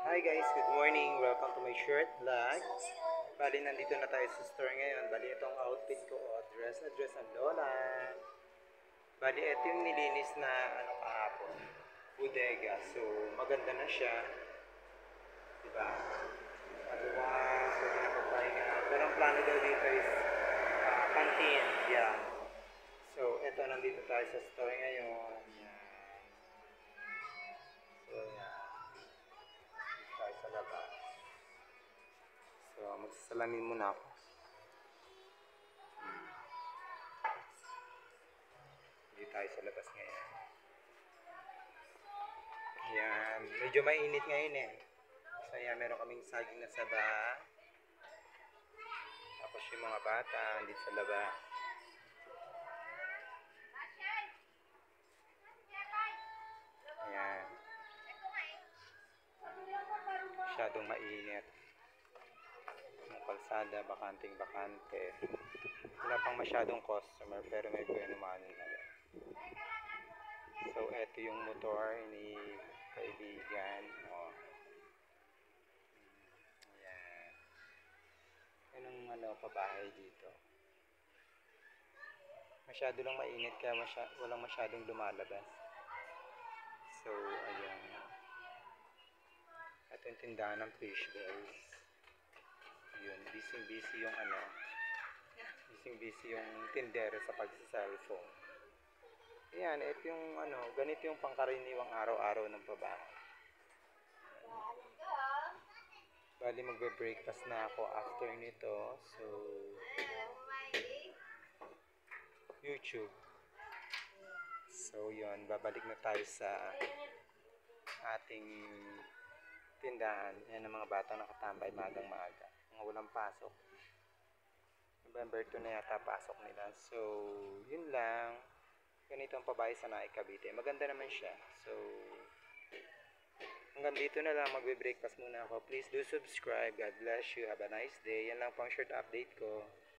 Hi guys, good morning. Welcome to my short vlog. Bali, nandito na tayo sa store ngayon. Bali, itong outfit ko, dress na dress ang lola. Bali, ito yung nilinis na kahapon. Bodega. So, maganda na siya. Diba? Otherwise, pwede na magpahinga. Pero ang plano daw dito is canteen. Yeah. So, ito, nandito tayo sa store ngayon. Yan. So, yan. Tayo sa labas. So, magsasalamin muna ako. Hindi tayo sa labas ngayon. Ayan. Medyo mainit ngayon eh. So, ayan, meron kaming saging na saba. Tapos yung mga bata, dito sa labas. Ayan. Masyadong mainit. Ang kalsada, bakanting-bakante. Wala pang masyadong customer, pero may buwan-umano na rin. So, eto yung motor ni kaibigan. Ayan. Yan ang pabahay dito. Masyado lang mainit kaya walang masyadong lumalabas. So, ayan. Ito yung tindahan ng fish guys. Yun, busy yung busy yung tindero sa pagsa-cellphone. Ayan, ito yung ganito yung pangkaraniwang araw-araw ng babae. Bali, magbe-breakfast na ako after nito. So, YouTube. So, yun, babalik na tayo sa ating tindahan. Yan ang mga bata nakatambay magang-maga. Mga walang pasok. November 2 na yata pasok nila. So, yun lang. Ganito ang pabahay sa Naik, Cavite. Maganda naman siya. So, hanggang dito na lang. Magbe-breakfast muna ako. Please do subscribe. God bless you. Have a nice day. Yan lang pang short update ko.